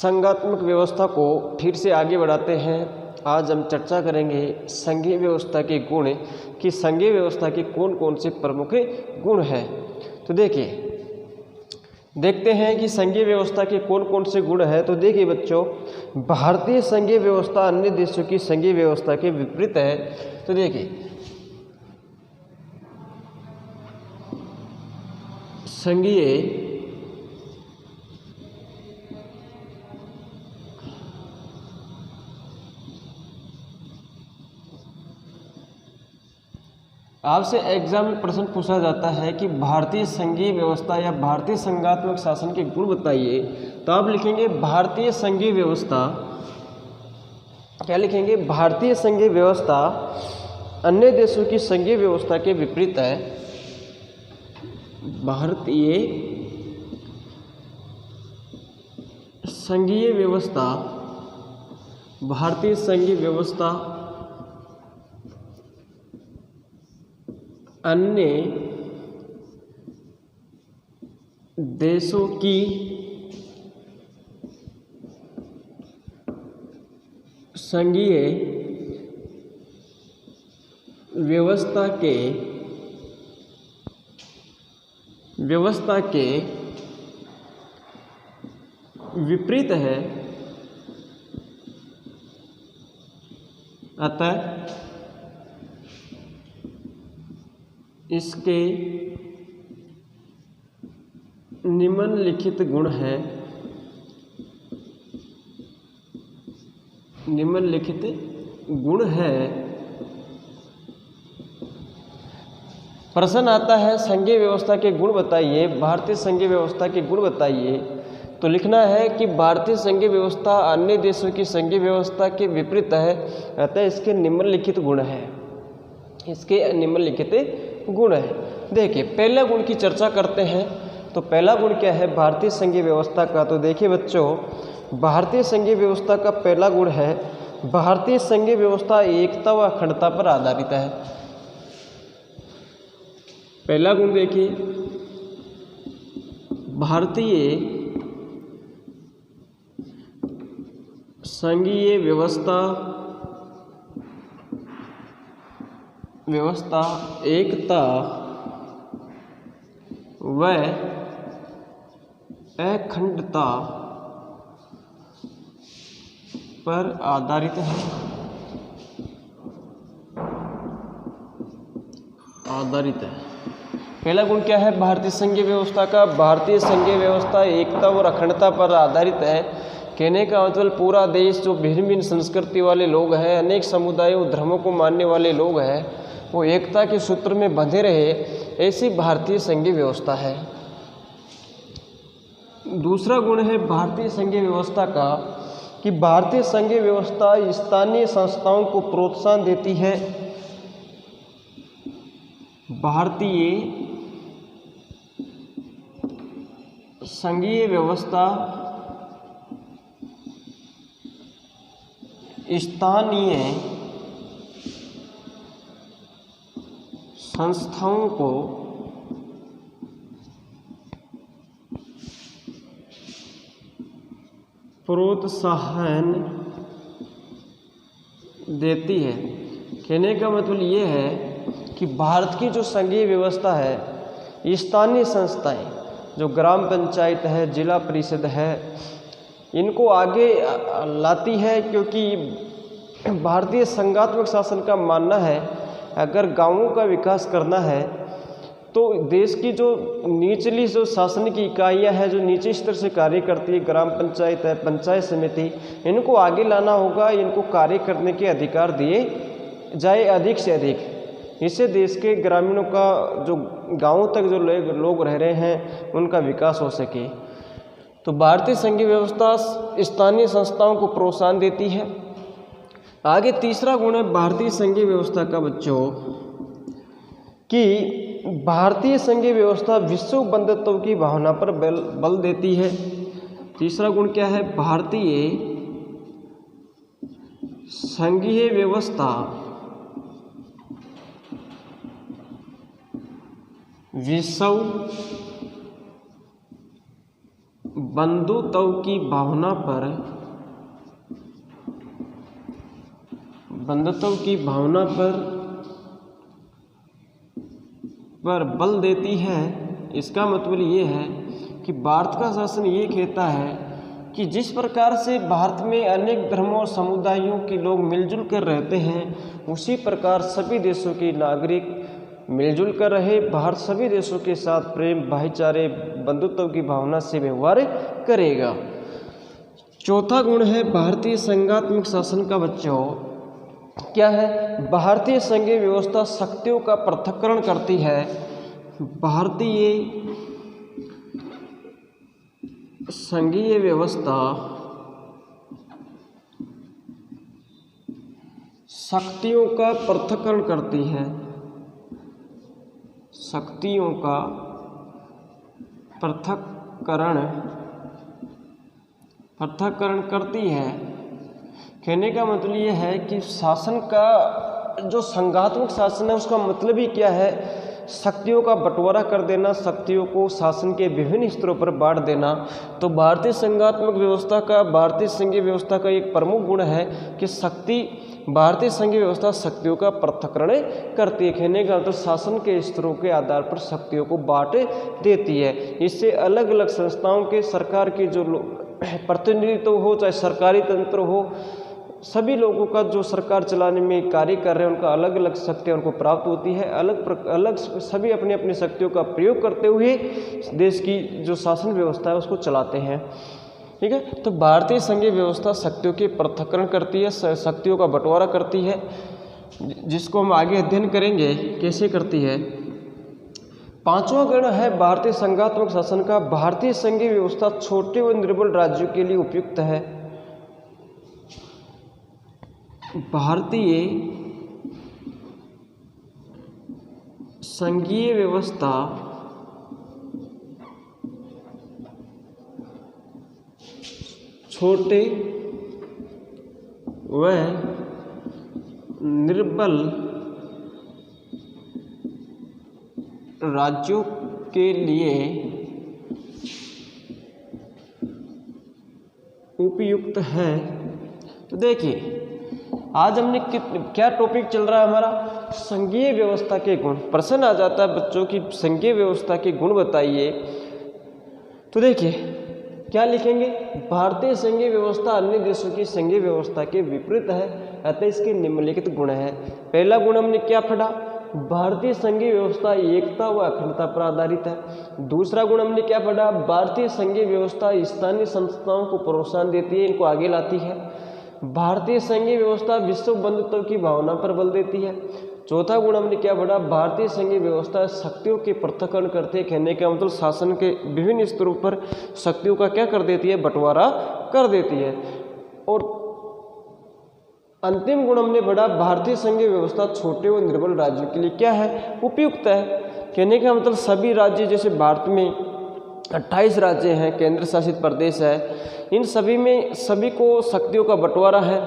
संघात्मक व्यवस्था को फिर से आगे बढ़ाते हैं। आज हम चर्चा करेंगे संघीय व्यवस्था के गुण कि संघीय व्यवस्था के कौन कौन से प्रमुख गुण हैं। तो देखते हैं कि संघीय व्यवस्था के कौन कौन से गुण हैं। तो देखिए बच्चों, भारतीय संघीय व्यवस्था अन्य देशों की संघीय व्यवस्था के विपरीत है। तो देखिए, संघीय आपसे एग्जाम में प्रश्न पूछा जाता है कि भारतीय संघीय व्यवस्था या भारतीय संघात्मक शासन के गुण बताइए। तो आप लिखेंगे भारतीय संघीय व्यवस्था। क्या लिखेंगे? भारतीय संघीय व्यवस्था अन्य देशों की संघीय व्यवस्था के विपरीत है। भारतीय संघीय व्यवस्था, भारतीय संघीय व्यवस्था अन्य देशों की संघीय व्यवस्था के विपरीत है। अतः इसके निम्नलिखित गुण हैं। निम्नलिखित गुण है। प्रश्न आता है संघीय व्यवस्था के गुण बताइए, भारतीय संघीय व्यवस्था के गुण बताइए। तो लिखना है कि भारतीय संघीय व्यवस्था अन्य देशों की संघीय व्यवस्था के विपरीत है। अतः इसके निम्नलिखित गुण है। इसके निम्नलिखित गुण है। देखिए, पहला गुण की चर्चा करते हैं। तो पहला गुण क्या है भारतीय संघीय व्यवस्था का? तो देखिए बच्चों, भारतीय संघीय व्यवस्था का पहला गुण है भारतीय संघीय व्यवस्था एकता व अखंडता पर आधारित है। पहला गुण देखिए, भारतीय संघीय व्यवस्था एकता व अखंडता पर आधारित है। पहला गुण क्या है भारतीय संघीय व्यवस्था का? भारतीय संघीय व्यवस्था एकता और अखंडता पर आधारित है। कहने का मतलब पूरा देश जो भिन्न भिन्न संस्कृति वाले लोग हैं, अनेक समुदायों धर्मों को मानने वाले लोग हैं, वो एकता के सूत्र में बंधे रहे, ऐसी भारतीय संघीय व्यवस्था है। दूसरा गुण है भारतीय संघीय व्यवस्था का कि भारतीय संघीय व्यवस्था स्थानीय संस्थाओं को प्रोत्साहन देती है। भारतीय संघीय व्यवस्था स्थानीय संस्थाओं को प्रोत्साहन देती है। कहने का मतलब ये है कि भारत की जो संघीय व्यवस्था है, स्थानीय संस्थाएं जो ग्राम पंचायत है, जिला परिषद है, इनको आगे लाती है। क्योंकि भारतीय संघात्मक शासन का मानना है अगर गांवों का विकास करना है तो देश की जो निचली जो शासनिक इकाइयां हैं, जो नीचे स्तर से कार्य करती है, ग्राम पंचायत है, पंचायत समिति, इनको आगे लाना होगा। इनको कार्य करने के अधिकार दिए जाए अधिक से अधिक। इससे देश के ग्रामीणों का जो गांवों तक जो लोग रह रहे हैं उनका विकास हो सके। तो भारतीय संघीय व्यवस्था स्थानीय संस्थाओं को प्रोत्साहन देती है। आगे तीसरा गुण है भारतीय संघीय व्यवस्था का बच्चों कि भारतीय संघीय व्यवस्था विश्व बंधुत्व की भावना पर बल देती है। तीसरा गुण क्या है? भारतीय संघीय व्यवस्था विश्व बंधुत्व की भावना पर बल देती है। इसका मतलब ये है कि भारत का शासन ये कहता है कि जिस प्रकार से भारत में अनेक धर्मों और समुदायों के लोग मिलजुल कर रहते हैं, उसी प्रकार सभी देशों के नागरिक मिलजुल कर रहे। भारत सभी देशों के साथ प्रेम, भाईचारे, बंधुत्व की भावना से व्यवहार करेगा। चौथा गुण है भारतीय संघात्मक शासन का बच्चों। क्या है? भारतीय संघीय व्यवस्था शक्तियों का पृथक्करण करती है। भारतीय संघीय व्यवस्था शक्तियों का पृथक्करण करती है। शक्तियों का पृथक्करण करती है। कहने का मतलब ये है कि शासन का जो संघात्मक शासन है उसका मतलब ही क्या है? शक्तियों का बंटवारा कर देना, शक्तियों को शासन के विभिन्न स्तरों पर बांट देना। तो भारतीय संघात्मक व्यवस्था का, भारतीय संघीय व्यवस्था का एक प्रमुख गुण है कि भारतीय संघीय व्यवस्था शक्तियों का पृथक्करण करती है। कहने का मतलब शासन के स्तरों के आधार पर शक्तियों को बांट देती है। इससे अलग अलग संस्थाओं के, सरकार के जो प्रतिनिधित्व हो, चाहे सरकारी तंत्र हो, सभी लोगों का जो सरकार चलाने में कार्य कर रहे हैं उनका अलग अलग शक्तियाँ उनको प्राप्त होती है। अलग सभी अपनी अपनी शक्तियों का प्रयोग करते हुए देश की जो शासन व्यवस्था है उसको चलाते हैं। ठीक है, तो भारतीय संघीय व्यवस्था शक्तियों के पृथक्करण करती है, शक्तियों का बंटवारा करती है, जिसको हम आगे अध्ययन करेंगे कैसे करती है। पांचवा गुण है भारतीय संघात्मक शासन का। भारतीय संघीय व्यवस्था छोटे व निर्बल राज्यों के लिए उपयुक्त है। भारतीय संघीय व्यवस्था छोटे व निर्बल राज्यों के लिए उपयुक्त है। तो देखिए, आज हमने क्या टॉपिक चल रहा है हमारा? संघीय व्यवस्था के गुण। प्रश्न आ जाता है बच्चों की संघीय व्यवस्था के गुण बताइए। तो देखिए क्या लिखेंगे? भारतीय संघीय व्यवस्था अन्य देशों की संघीय व्यवस्था के विपरीत है, अतः इसके निम्नलिखित गुण है। पहला गुण हमने क्या पढ़ा? भारतीय संघीय व्यवस्था एकता व अखंडता पर आधारित है। दूसरा गुण हमने क्या पढ़ा? भारतीय संघीय व्यवस्था स्थानीय संस्थाओं को प्रोत्साहन देती है, इनको आगे लाती है। भारतीय संघीय व्यवस्था विश्व बंधुत्व की भावना पर बल देती है। चौथा गुण हमने क्या पढ़ा? भारतीय संघीय व्यवस्था शक्तियों के पृथक्करण करते हैं। कहने का मतलब शासन के विभिन्न स्तरों पर शक्तियों का क्या कर देती है? बंटवारा कर देती है। और अंतिम गुण हमने पढ़ा, भारतीय संघीय व्यवस्था छोटे व निर्बल राज्यों के लिए क्या है? उपयुक्त है। कहने का मतलब सभी राज्य, जैसे भारत में 28 राज्य हैं, केंद्र शासित प्रदेश है, इन सभी में सभी को शक्तियों का बंटवारा है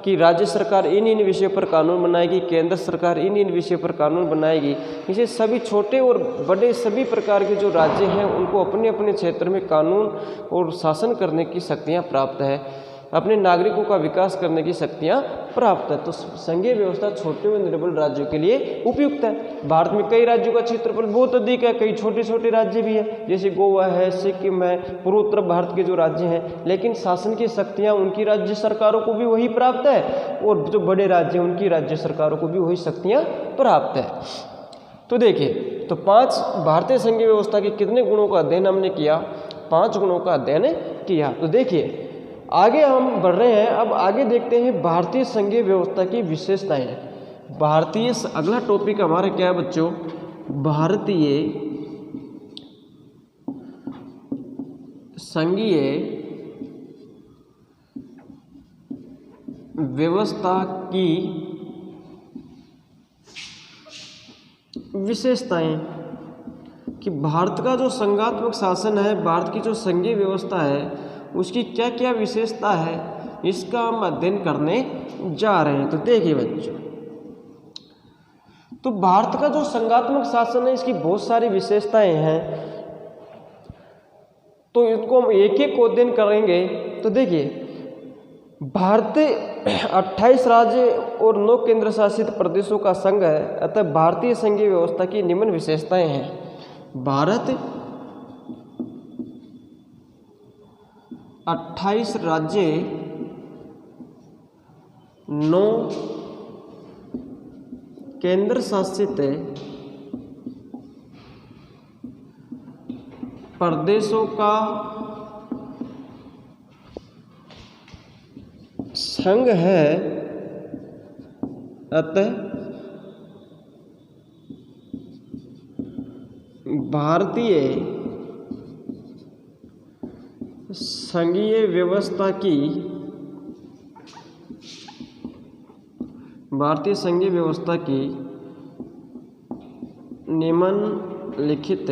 कि राज्य सरकार इन विषयों पर कानून बनाएगी, केंद्र सरकार इन विषयों पर कानून बनाएगी। इसे सभी छोटे और बड़े सभी प्रकार के जो राज्य हैं उनको अपने अपने क्षेत्र में कानून और शासन करने की शक्तियाँ प्राप्त है, अपने नागरिकों का विकास करने की शक्तियाँ प्राप्त है। तो संघीय व्यवस्था छोटे व निर्बल राज्यों के लिए उपयुक्त है। भारत में कई राज्यों का क्षेत्रफल बहुत अधिक है, कई छोटे छोटे राज्य भी है, जैसे गोवा है, सिक्किम है, पूर्वोत्तर भारत के जो राज्य हैं, लेकिन शासन की शक्तियाँ उनकी राज्य सरकारों को भी वही प्राप्त है और जो बड़े राज्य हैं उनकी राज्य सरकारों को भी वही शक्तियाँ प्राप्त है। तो देखिए, तो 5 भारतीय संघीय व्यवस्था के कितने गुणों का अध्ययन हमने किया? 5 गुणों का अध्ययन किया। तो देखिए आगे हम बढ़ रहे हैं, अब आगे देखते हैं भारतीय संघीय व्यवस्था की विशेषताएं। अगला टॉपिक हमारा क्या है बच्चों? भारतीय संघीय व्यवस्था की विशेषताएं कि भारत का जो संघात्मक शासन है, भारत की जो संघीय व्यवस्था है उसकी क्या क्या विशेषता है, इसका हम अध्ययन करने जा रहे हैं। तो देखिए बच्चों, तो भारत का जो संघात्मक शासन है इसकी बहुत सारी विशेषताएं हैं। तो इनको हम एक एक को अध्ययन करेंगे। तो देखिए, भारत 28 राज्य और 9 केंद्र शासित प्रदेशों का संघ है, अतः भारतीय संघीय व्यवस्था की निम्न विशेषताएं हैं। भारत 28 राज्य 9 केंद्र शासित प्रदेशों का संघ है, अतः भारतीय संघीय व्यवस्था की निम्नलिखित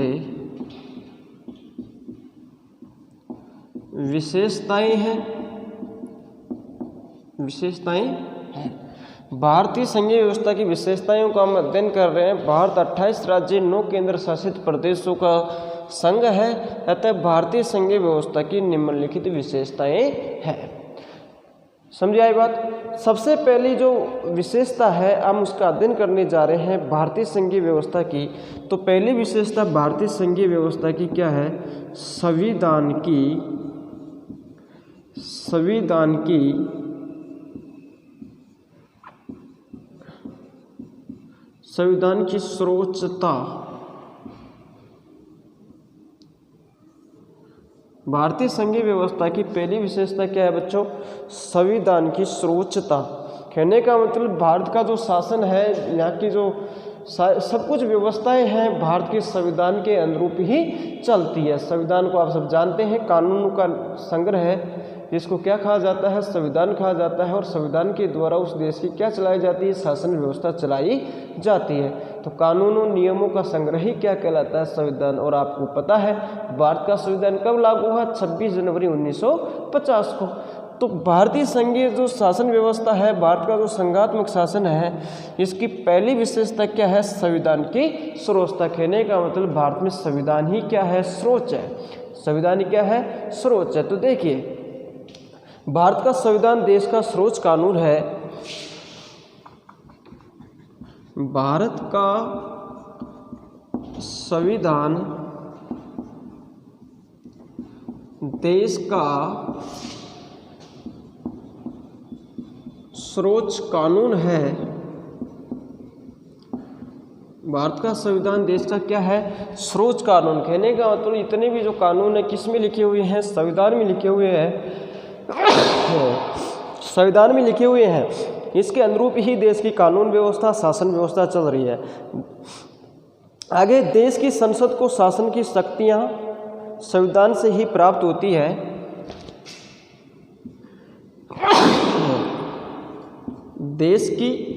विशेषताएं हैं। भारतीय संघीय व्यवस्था की विशेषताओं का हम अध्ययन कर रहे हैं। भारत 28 राज्य 9 केंद्र शासित प्रदेशों का संघ है, अतः भारतीय संघीय व्यवस्था की निम्नलिखित विशेषताएं हैं। समझिए आई बात। सबसे पहली जो विशेषता है हम उसका अध्ययन करने जा रहे हैं भारतीय संघीय व्यवस्था की। तो पहली विशेषता भारतीय संघीय व्यवस्था की क्या है? संविधान की सर्वोच्चता। भारतीय संघीय व्यवस्था की पहली विशेषता क्या है बच्चों? संविधान की सर्वोच्चता। कहने का मतलब भारत का जो शासन है, यहाँ की जो सब कुछ व्यवस्थाएं हैं भारत के संविधान के अनुरूप ही चलती है। संविधान को आप सब जानते हैं, कानूनों का संग्रह है, जिसको क्या कहा जाता है? संविधान कहा जाता है। और संविधान के द्वारा उस देश की क्या चलाई जाती है? शासन व्यवस्था चलाई जाती है। तो कानूनों नियमों का संग्रह ही क्या कहलाता है? संविधान। और आपको पता है भारत का संविधान कब लागू हुआ? 26 जनवरी 1950 को। तो भारतीय संघीय जो शासन व्यवस्था है, भारत का जो संघात्मक शासन है, इसकी पहली विशेषता क्या है? संविधान की सर्वोच्चता। कहने का मतलब भारत में संविधान ही क्या है? सर्वोच्च है। संविधान क्या है? सर्वोच्च है। तो देखिए, भारत का संविधान देश का सर्वोच्च कानून है। भारत का संविधान देश का सर्वोच्च कानून है। भारत का संविधान देश का क्या है? सर्वोच्च कानून। कहने का मतलब इतने भी जो कानून है किस में लिखे हुए हैं? संविधान में लिखे हुए हैं। संविधान में लिखे हुए हैं। इसके अनुरूप ही देश की कानून व्यवस्था, शासन व्यवस्था चल रही है। आगे, देश की संसद को शासन की शक्तियां संविधान से ही प्राप्त होती है। देश की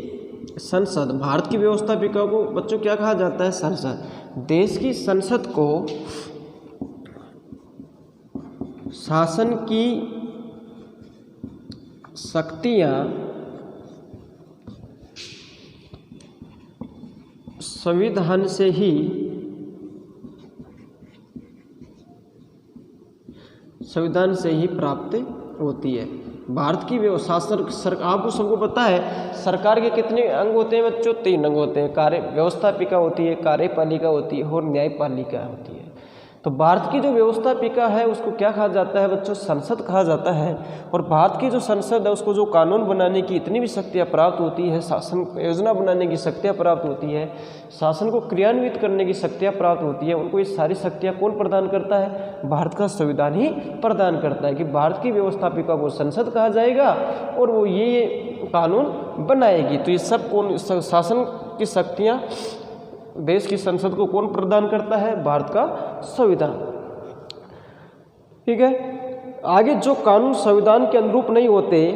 संसद, भारत की व्यवस्थापिका को बच्चों क्या कहा जाता है? संसद। देश की संसद को शासन की शक्तियां संविधान से ही प्राप्त होती है। भारत की शासन आपको सबको पता है सरकार के कितने अंग होते हैं बच्चों? 3 अंग होते हैं। व्यवस्थापिका होती है, कार्यपालिका होती है और न्यायपालिका होती है। तो भारत की जो व्यवस्थापिका है उसको क्या कहा जाता है बच्चों? संसद कहा जाता है। और भारत की जो संसद है उसको जो कानून बनाने की इतनी भी शक्तियाँ प्राप्त होती है, शासन योजना बनाने की शक्तियाँ प्राप्त होती है, शासन को क्रियान्वित करने की शक्तियाँ प्राप्त होती है, उनको ये सारी शक्तियाँ कौन प्रदान करता है? भारत का संविधान ही प्रदान करता है कि भारत की व्यवस्थापिका को संसद कहा जाएगा और वो ये कानून बनाएगी। तो ये सब कौन? शासन की शक्तियाँ देश की संसद को कौन प्रदान करता है? भारत का संविधान। ठीक है। आगे, जो कानून संविधान के अनुरूप नहीं होते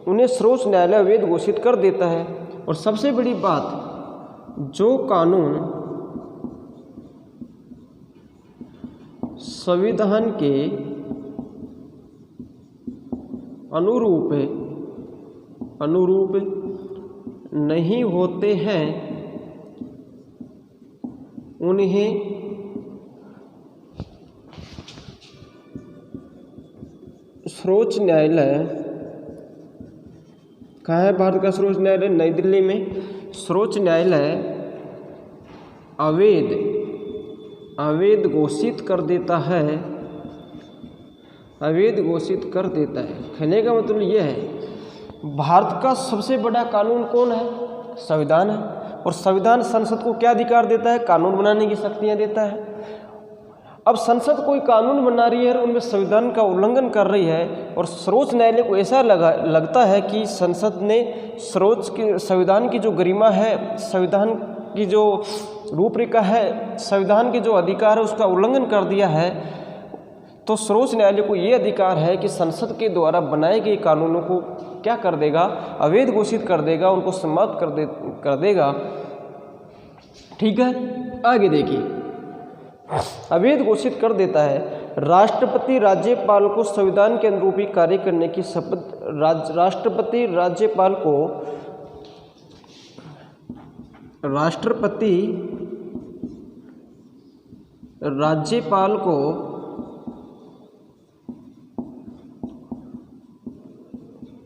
उन्हें सर्वोच्च न्यायालय अवैध घोषित कर देता है। और सबसे बड़ी बात, जो कानून संविधान के अनुरूप नहीं होते हैं उन्हें सर्वोच्च न्यायालय कहाँ है? भारत का सर्वोच्च न्यायालय नई दिल्ली में। सर्वोच्च न्यायालय अवैध घोषित कर देता है, अवैध घोषित कर देता है। कहने का मतलब यह है भारत का सबसे बड़ा कानून कौन है? संविधान है। और संविधान संसद को क्या अधिकार देता है? कानून बनाने की शक्तियाँ देता है। अब संसद कोई कानून बना रही है और उनमें संविधान का उल्लंघन कर रही है और सर्वोच्च न्यायालय को ऐसा लगता है कि संसद ने संविधान की जो गरिमा है, संविधान की जो रूपरेखा है, संविधान के जो अधिकार है उसका उल्लंघन कर दिया है, तो सर्वोच्च न्यायालय को ये अधिकार है कि संसद के द्वारा बनाए गए कानूनों को क्या कर देगा? अवैध घोषित कर देगा, उनको समाप्त कर देगा। ठीक है, आगे देखिए, अवैध घोषित कर देता है। राष्ट्रपति राज्यपाल को संविधान के अनुरूप ही कार्य करने की शपथ, राष्ट्रपति राज्यपाल को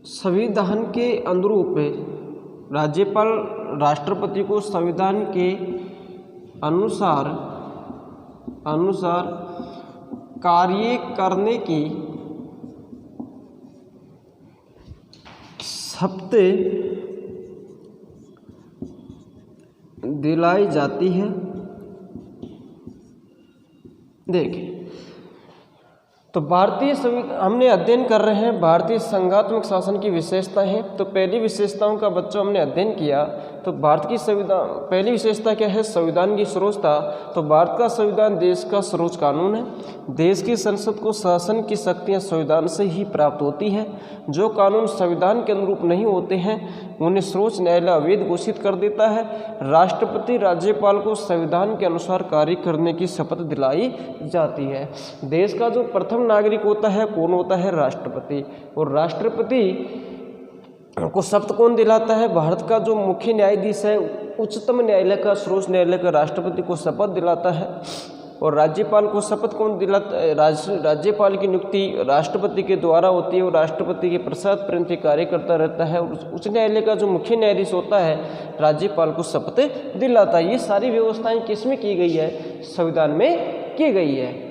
संविधान के अनुरूप, राज्यपाल राष्ट्रपति को संविधान के अनुसार कार्य करने की शपथ दिलाई जाती है। देखिए, तो भारतीय संविधान हमने अध्ययन कर रहे हैं भारतीय संघात्मक शासन की विशेषता है। तो पहली विशेषताओं का बच्चों हमने अध्ययन किया। तो भारत की संविधान पहली विशेषता क्या है? संविधान की सर्वोच्चता। तो भारत का संविधान देश का सर्वोच्च कानून है। देश की संसद को शासन की शक्तियां संविधान से ही प्राप्त होती है। जो कानून संविधान के अनुरूप नहीं होते हैं उन्हें सर्वोच्च न्यायालय अवैध घोषित कर देता है। राष्ट्रपति राज्यपाल को संविधान के अनुसार कार्य करने की शपथ दिलाई जाती है। देश का जो प्रथम नागरिक होता है कौन होता है? राष्ट्रपति। और राष्ट्रपति को शपथ कौन दिलाता है? भारत का जो मुख्य न्यायाधीश है उच्चतम न्यायालय का, सर्वोच्च न्यायालय का, राष्ट्रपति को शपथ दिलाता है। और राज्यपाल को शपथ कौन दिलाता है? राज्यपाल की नियुक्ति राष्ट्रपति के द्वारा होती है और राष्ट्रपति के प्रसाद पर्यंत कार्य करता रहता है। और उच्च न्यायालय का जो मुख्य न्यायाधीश होता है राज्यपाल को शपथ दिलाता है। ये सारी व्यवस्थाएं किस में की गई है? संविधान में की गई है।